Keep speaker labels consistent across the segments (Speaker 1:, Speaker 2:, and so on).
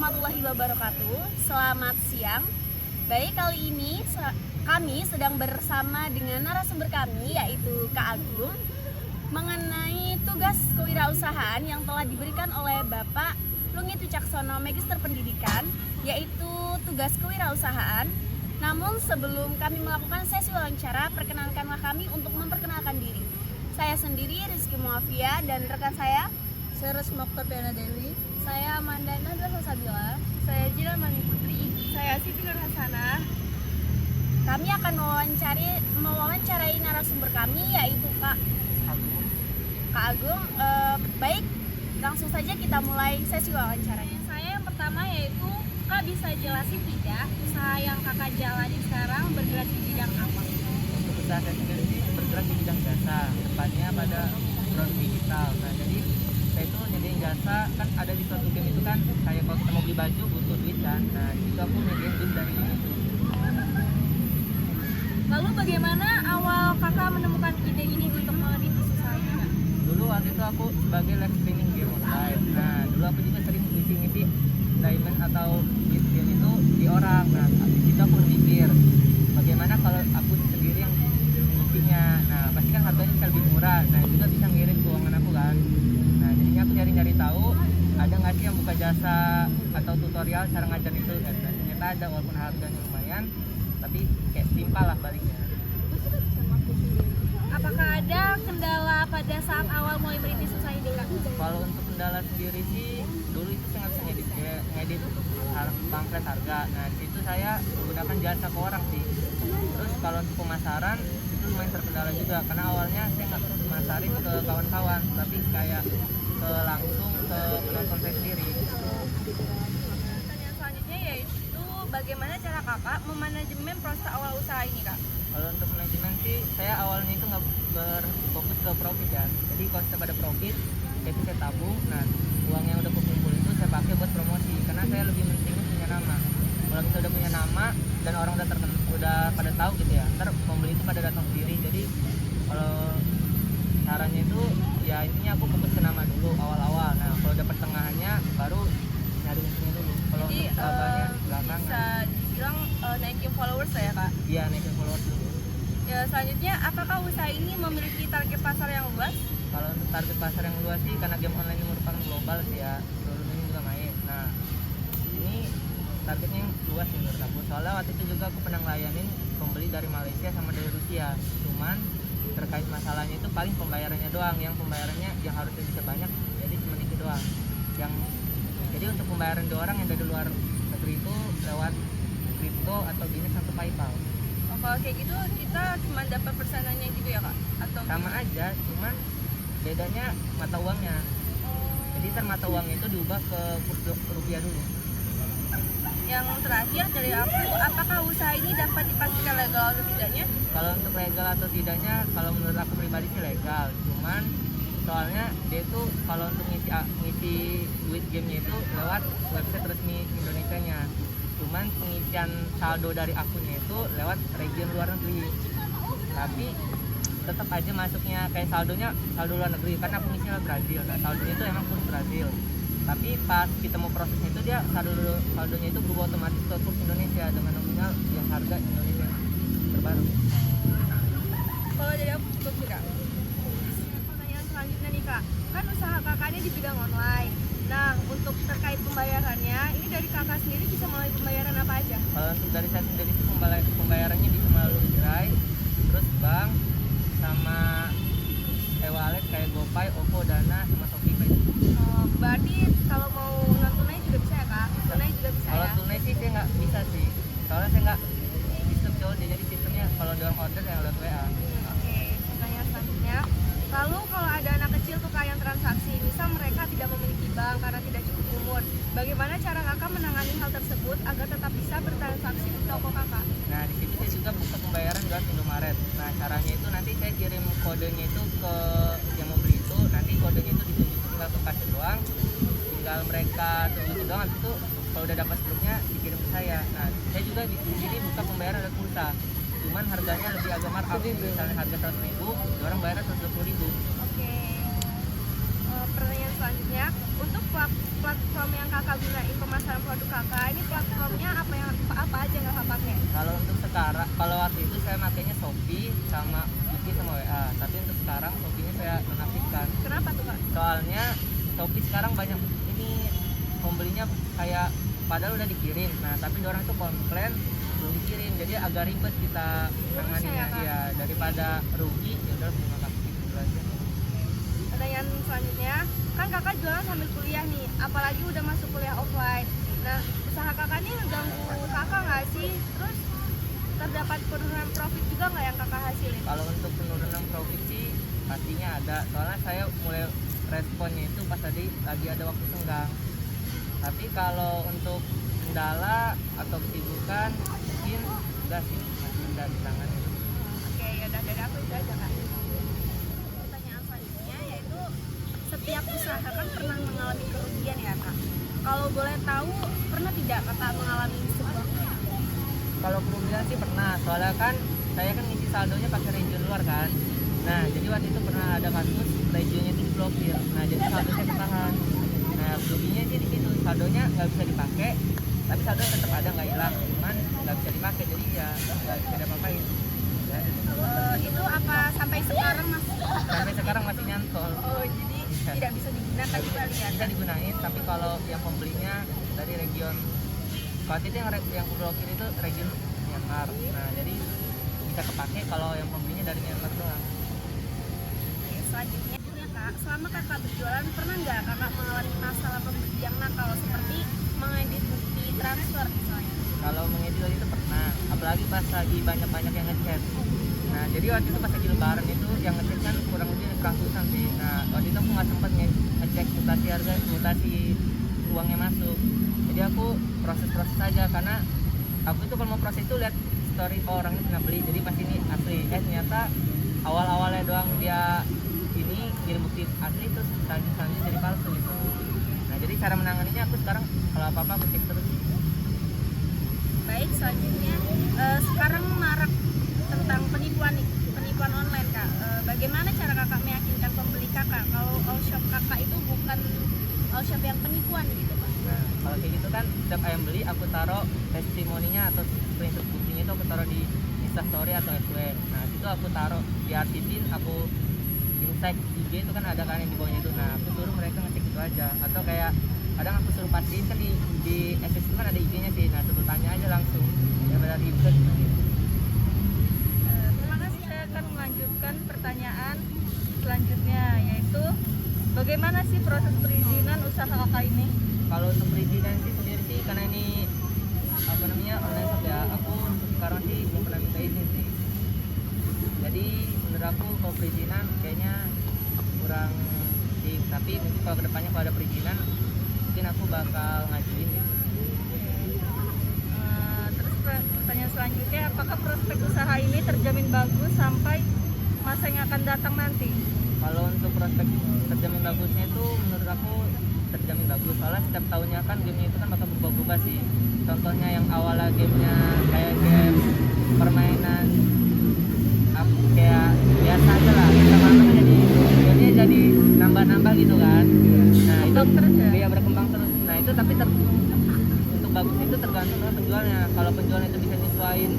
Speaker 1: warahmatullahi wabarakatuh. Selamat siang. Baik, kali ini kami sedang bersama dengan narasumber kami, yaitu Kak Agung, mengenai tugas kewirausahaan yang telah diberikan oleh Bapak Lungit Wicaksono, Magister Pendidikan, yaitu tugas kewirausahaan. Namun sebelum kami melakukan sesi wawancara, perkenalkanlah kami untuk memperkenalkan diri. Saya sendiri Rizky Muafia dan rekan saya
Speaker 2: Seres Moktapiana Dewi.
Speaker 1: Saya Amanda Nadra Salsabila.
Speaker 2: Saya Jila Mani Putri.
Speaker 1: Saya Siti Nur Hasanah. Kami akan mewawancarai narasumber kami, yaitu Kak Agung. Baik, langsung saja kita mulai sesi wawancaranya.
Speaker 2: Saya yang pertama yaitu, Kak bisa jelasin tidak usaha yang Kakak jalani sekarang bergerak di bidang apa?
Speaker 3: Untuk usaha saya sendiri sih bergerak di bidang jasa, tepatnya pada produk digital. Nah, jadi saya itu nyediain jasa, kan ada di suatu game itu kan, kayak kalau kita mau beli baju butuh duit kan. Nah, itu aku nyediain duit dari itu.
Speaker 2: Lalu bagaimana awal Kakak menemukan ide ini untuk merintis usaha ini, Kak?
Speaker 3: Dulu waktu itu aku sebagai live streaming game online. Nah, dulu aku juga sering ngisi-ngisi diamond atau duit game itu di orang. Nah, habis itu aku mikir, bagaimana kalau aku sendiri yang ngisinya. Nah, pasti kan harganya bisa lebih murah. Nah, juga bisa ngirit keuangan aku kan. Nah, jadinya aku nyari-nyari tahu ada nggak sih yang buka jasa atau tutorial cara ngajar itu. Dan ternyata ada, walaupun harganya lumayan, tapi kayak setimpal lah baliknya.
Speaker 2: Apakah ada kendala pada saat awal mulai merintis usaha ini, Kak?
Speaker 3: Kalau untuk kendala sendiri sih, dulu itu saya nggak bisa ngedit pamflet harga. Nah, di situ saya menggunakan jasa ke orang sih. Terus kalau untuk pemasaran itu lumayan terkendala juga, karena awalnya saya nggak masarin ke kawan-kawan, tapi kayak langsung ke penonton saya sendiri.
Speaker 2: Pertanyaan selanjutnya yaitu, bagaimana cara Kakak memanajemen proses awal usaha ini, Kak?
Speaker 3: Kalau untuk manajemen sih, saya awalnya itu nggak berfokus ke profit ya. Jadi kalau kita pada profit, itu saya tabung. Nah, uang yang udah kumpul itu saya pakai buat promosi, karena saya lebih pentingnya punya nama. Kalau kita udah punya nama dan orang udah pada tahu gitu ya, ntar pembeli itu pada datang sendiri. Jadi kalau caranya itu ya intinya aku fokus ke nama dulu awal-awal. Nah, kalau udah pertengahannya baru nyari untungnya dulu. Kalau
Speaker 2: Jadi
Speaker 3: untuk labanya
Speaker 2: bisa
Speaker 3: belakangan.
Speaker 2: dibilang naikin followers ya, Kak?
Speaker 3: Iya, naikin followers dulu.
Speaker 2: Ya, selanjutnya, apakah usaha ini memiliki target pasar yang luas?
Speaker 3: Kalau untuk target pasar yang luas sih, karena game online ini merupakan global sih ya, seluruh dunia juga main. Nah, ini targetnya yang luas sih menurut aku. Soalnya waktu itu juga aku pernah ngelayanin pembeli dari Malaysia sama dari Rusia. Cuman terkait masalahnya itu paling pembayarannya doang, yang pembayarannya yang harusnya bisa banyak, jadi cuma dikit doang. Jadi untuk pembayaran dua orang yang dari luar negeri itu lewat kripto atau Binance atau PayPal.
Speaker 2: Oh, kalau kayak gitu kita cuma dapat persenannya gitu ya, Kak? Atau
Speaker 3: Sama aja, cuman bedanya mata uangnya. Jadi ntar mata uangnya itu diubah ke kurs rupiah dulu.
Speaker 2: yang terakhir dari aku, apakah usaha ini dapat dipastikan legal atau tidaknya?
Speaker 3: Kalau untuk legal atau tidaknya, kalau menurut aku pribadi sih legal. Cuman soalnya dia itu kalau untuk ngisi duit gamenya itu lewat website resmi Indonesianya. Cuman pengisian saldo dari akunnya itu lewat region luar negeri. Tapi tetap aja masuknya kayak saldo luar negeri, karena aku ngisinya Brazil. Nah, saldonya itu emang kurs Brazil. Tapi pas kita mau prosesnya itu dia saldonya itu berubah otomatis ke kurs Indonesia dengan nominal yang harga Indonesia terbaru.
Speaker 2: Kalau dari aku cukup sih, Kak. Pertanyaan selanjutnya nih, Kak, kan usaha Kakak ini di bidang online. Nah, untuk terkait pembayarannya, ini dari Kakak sendiri bisa melalui pembayaran apa aja?
Speaker 3: Kalau untuk dari saya sendiri itu pembayarannya bisa melalui Gerai, terus bank, sama e-wallet kayak GoPay, OVO, Dana, sama ShopeePay.
Speaker 2: Oh, berarti kalau mau non tunai juga bisa ya, Kak? Tunai juga bisa
Speaker 3: Kalau
Speaker 2: ya?
Speaker 3: tunai sih saya nggak bisa sih, soalnya saya nggak sistem cowok, jadi sistemnya kalau orang order yang lewat WA.
Speaker 2: Oke, pertanyaan selanjutnya. Lalu kalau ada anak kecil tuh, Kak, yang transaksi, misal mereka tidak memiliki bank karena tidak cukup umur, bagaimana cara Kakak menangani hal tersebut agar tetap bisa bertransaksi di toko Kakak?
Speaker 3: Nah, di situ saya juga buka pembayaran lewat Indomaret. Nah, caranya itu nanti saya kirim kodenya itu ke yang mau beli itu, nanti kodenya itu ditunjukin, tinggal ke kasir doang, tinggal mereka tunjukin doang, habis itu kalau udah dapat struknya dikirim ke saya. Nah, saya juga di sini buka pembayaran lewat pulsa, cuman harganya lebih agak markup. Misalnya harga 100.000, orang bayar 120.000.
Speaker 2: Oke. Pertanyaan selanjutnya, untuk platform yang kakak gunain pemasaran produk kakak, ini platformnya apa aja yang kakak pakai?
Speaker 3: Kalau untuk sekarang, kalau waktu itu saya makainya Shopee sama Yuki sama WA. Tapi untuk sekarang Shopee-nya saya nonaktifkan.
Speaker 2: Kenapa tuh kak?
Speaker 3: Soalnya Shopee sekarang banyak ini pembelinya kayak padahal udah dikirim. Nah, tapi orang itu komplain belum dikirim. Jadi agak ribet kita nanganinya ya, daripada rugi ya udah nonaktif gitu aja.
Speaker 2: Pertanyaan selanjutnya, kan kakak jualan sambil kuliah nih, apalagi udah masuk kuliah offline. Nah, usaha kakak ini ngeganggu kakak nggak sih? Terus terdapat penurunan profit juga nggak yang kakak hasilin?
Speaker 3: Kalau untuk penurunan profit sih pastinya ada. Soalnya saya mulai responnya itu pas tadi lagi ada waktu senggang. Tapi kalau untuk kendala atau kesibukan mungkin enggak sih, masih bisa ditangani.
Speaker 2: Oke, yaudah dari aku itu aja kak.
Speaker 1: Pertanyaan selanjutnya yaitu setiap usaha kan pernah mengalami kerugian ya kak. Kalau boleh tahu pernah tidak kakak mengalami sebuah kerugian?
Speaker 3: Kalau kerugian sih pernah, soalnya kan saya kan ngisi saldonya pakai region luar kan. Nah, jadi waktu itu pernah ada kasus regionnya itu diblokir. Nah, jadi saldonya ketahan. Nah, kerugiannya sih di situ, saldonya nggak bisa dipakai, tapi saldo tetap ada, nggak hilang, cuman nggak bisa dipakai, jadi ya nggak bisa diapa-apain. Ya,
Speaker 2: Itu apa sampai sekarang masih?
Speaker 3: sampai sekarang masih nyantol.
Speaker 2: Oh, jadi tidak bisa digunakan kembali ya?
Speaker 3: Bisa digunain, tapi kalau yang pembelinya dari region waktu itu yang blokir itu region Myanmar. Nah, jadi bisa kepake kalau yang pembelinya dari Myanmar doang.
Speaker 1: Oke, selanjutnya kak, selama kakak berjualan pernah nggak kakak mengalami masalah pembeli yang nakal seperti mengedit bukti transfer misalnya?
Speaker 3: Kalau mengedit itu pernah, apalagi pas lagi banyak-banyak yang ngechat. Nah, jadi waktu itu pas lagi lebaran itu yang ngechat kan kurang lebih 100-an sih. Nah, waktu itu aku nggak sempat ngecek mutasi harga, mutasi uangnya masuk. Jadi aku proses-proses aja, karena aku itu kalau mau proses itu lihat story orang itu pernah beli, jadi pas ini asli. Ternyata awal-awalnya doang dia ini kirim bukti asli, terus selanjutnya jadi palsu gitu. Nah, jadi cara menanganinya aku sekarang kalau apa-apa aku cek terus.
Speaker 1: Baik, selanjutnya sekarang marak tentang penipuan online kak. Bagaimana cara kakak meyakinkan pembeli kakak kalau all shop kakak itu bukan all shop yang penipuan gitu pak?
Speaker 3: Nah, kalau kayak gitu kan setiap ayam beli aku taruh testimoninya atau screenshot buktinya itu aku taruh di Instastory atau FW. Nah, itu aku taruh diartisin, aku insight IG itu kan ada kan yang di bawahnya itu. Nah, aku suruh mereka ngecek itu aja. Atau kayak kadang aku suruh pastiin kan di SS itu kan ada IG-nya sih. Nah, suruh tanya aja langsung daripada ribet.
Speaker 2: Terima kasih. Saya akan melanjutkan pertanyaan selanjutnya, yaitu bagaimana sih proses perizinan usaha kakak ini?
Speaker 3: Kalau untuk perizinan sih sendiri sih, karena ini apa namanya online shop ya, aku untuk sekarang sih belum pernah minta izin sih. Jadi menurut aku kalau perizinan kayaknya kurang sih, tapi mungkin kalau kedepannya kalau ada perizinan mungkin aku bakal ngajuin gitu.
Speaker 2: Terus pertanyaan selanjutnya, apakah prospek usaha ini terjamin bagus sampai masa yang akan datang nanti?
Speaker 3: Kalau untuk prospek terjamin bagusnya itu menurut aku terjamin bagus, soalnya setiap tahunnya kan gamenya itu kan bakal berubah-ubah sih. Contohnya yang awalnya gamenya kayak game permainan kayak biasa aja lah, lama-lama jadi nambah-nambah gitu kan. Nah, itu
Speaker 2: terus ya?
Speaker 3: Dia berkembang terus. Nah, itu tapi untuk bagus itu tergantung dengan penjualnya. Kalau penjualnya itu bisa nyesuaiin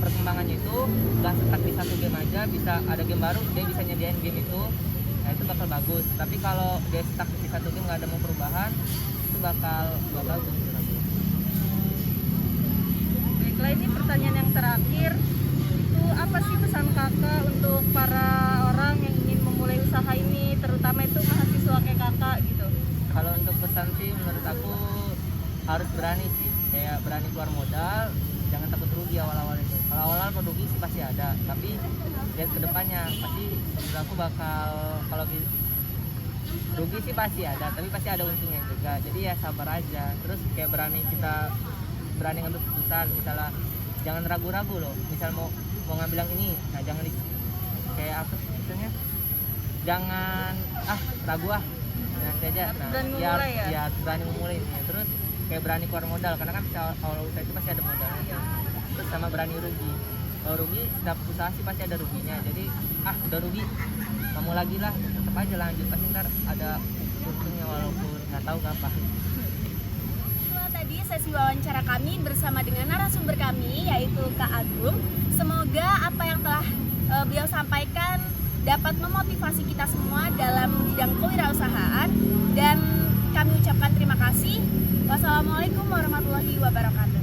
Speaker 3: perkembangannya itu, nggak stuck di satu game aja, bisa ada game baru dia bisa nyediain game itu. Nah, itu bakal bagus. Tapi kalau dia stuck di satu game nggak ada mau perubahan, itu bakal nggak bagus.
Speaker 2: Baiklah, ini pertanyaan yang terakhir. Itu apa sih pesan kakak untuk para orang yang ingin memulai usaha ini, terutama itu mahasiswa kayak kakak gitu?
Speaker 3: Kalau untuk pesan sih menurut aku harus berani sih, kayak berani keluar modal, jangan takut rugi awal-awal itu. Kalau awal-awal rugi sih pasti ada, tapi lihat kedepannya pasti menurut aku bakal, kalau rugi sih pasti ada, tapi pasti ada untungnya juga. Jadi ya sabar aja, terus kayak berani ngambil keputusan. Misalnya jangan ragu-ragu loh, misal mau ngambil yang ini, nah jangan kayak apa sih misalnya, jangan ragu nanti aja. Nah,
Speaker 2: berani memulai ya?
Speaker 3: Berani memulai ya. Terus kayak berani keluar modal, karena kan awal usaha itu pasti ada modalnya. Terus sama berani rugi. Kalau rugi, setiap usaha sih pasti ada ruginya. Jadi udah rugi, kamu lagi lah, tetap aja lanjut, pasti ntar ada untungnya walaupun nggak tahu apa.
Speaker 1: Itulah tadi sesi wawancara kami bersama dengan narasumber kami yaitu Kak Agung. Semoga apa yang telah beliau sampaikan dapat memotivasi kita semua dalam bidang kewirausahaan, dan kami ucapkan terima kasih. Wassalamualaikum warahmatullahi wabarakatuh.